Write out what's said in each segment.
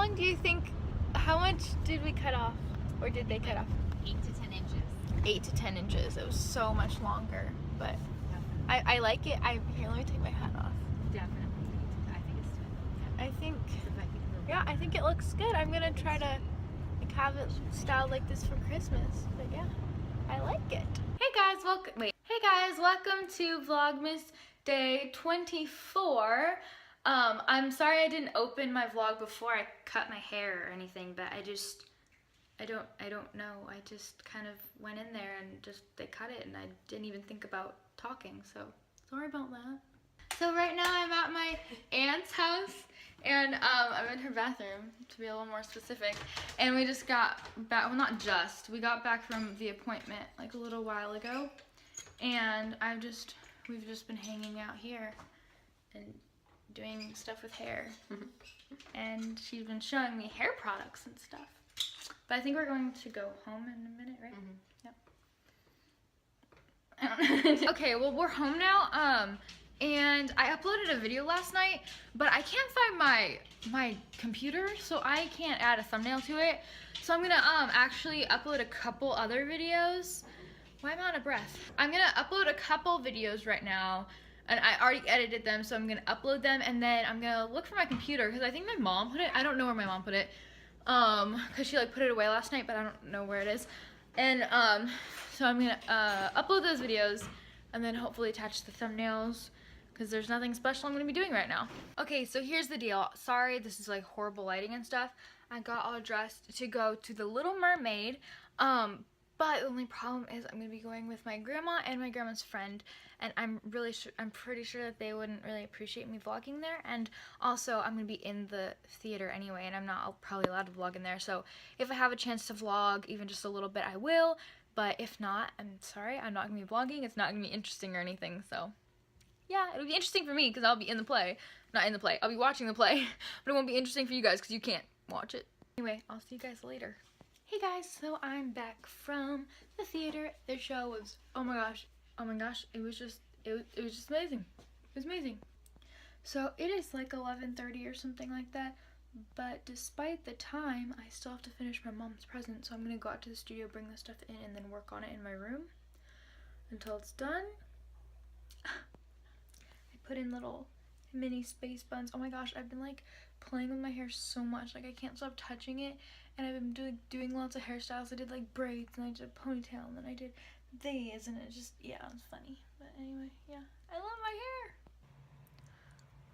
long do you think, how much did we cut off? Or did they cut off? 8 to 10 inches. 8 to 10 inches. It was so much longer, but I like it. Here, let me take my hat off. Definitely. I think it's 10. I think, yeah, I think it looks good. I'm gonna try to like, have it styled like this for Christmas. But yeah, I like it. Hey guys, welcome to Vlogmas day 24. I'm sorry I didn't open my vlog before I cut my hair or anything, but I don't know. I just kind of went in there and they cut it and I didn't even think about talking, so sorry about that. So right now I'm at my aunt's house and I'm in her bathroom, to be a little more specific. And we just got back, well not just, we got back from the appointment like a little while ago. And we've just been hanging out here and doing stuff with hair. And she's been showing me hair products and stuff. But I think we're going to go home in a minute, right? Yep. Okay, well we're home now. And I uploaded a video last night, but I can't find my computer, so I can't add a thumbnail to it. So I'm gonna actually upload a couple other videos. Why am I out of breath? I'm gonna upload a couple videos right now, and I already edited them, so I'm gonna upload them, and then I'm gonna look for my computer because I think my mom put it. I don't know where my mom put it, because she like put it away last night, but I don't know where it is. And so I'm gonna upload those videos, and then hopefully attach the thumbnails, because there's nothing special I'm gonna be doing right now. Okay, so here's the deal. Sorry, this is like horrible lighting and stuff. I got all dressed to go to the Little Mermaid, but the only problem is I'm gonna be going with my grandma and my grandma's friend, and I'm pretty sure that they wouldn't really appreciate me vlogging there. And also, I'm gonna be in the theater anyway, and I'm not probably allowed to vlog in there. So if I have a chance to vlog even just a little bit, I will. But if not, I'm sorry, I'm not gonna be vlogging. It's not gonna be interesting or anything. So yeah, it'll be interesting for me because I'll be in the play. Not in the play. I'll be watching the play, but it won't be interesting for you guys because you can't watch it. Anyway, I'll see you guys later. Hey guys, so I'm back from the theater. The show was, oh my gosh, it was just amazing. It was amazing. So it is like 11:30 or something like that, but despite the time, I still have to finish my mom's present, so I'm gonna go out to the studio, bring the stuff in, and then work on it in my room until it's done. I put in little mini space buns. Oh my gosh, I've been like playing with my hair so much, like I can't stop touching it, and I've been doing lots of hairstyles. I did like braids, and I did a ponytail, and then I did these, and it just, yeah, it was funny. But anyway, yeah, I love my hair.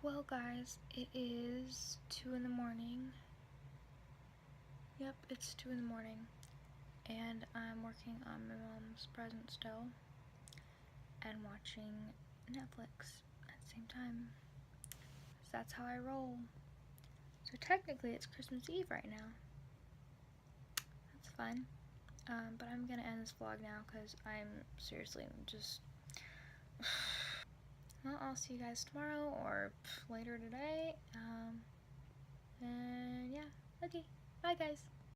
Well guys, it is 2 in the morning. Yep, it's 2 in the morning, and I'm working on my mom's present still and watching Netflix at the same time. So that's how I roll. So technically it's Christmas Eve right now. That's fun. But I'm gonna end this vlog now because I'm seriously just well, I'll see you guys tomorrow or later today. And yeah, okay, bye guys.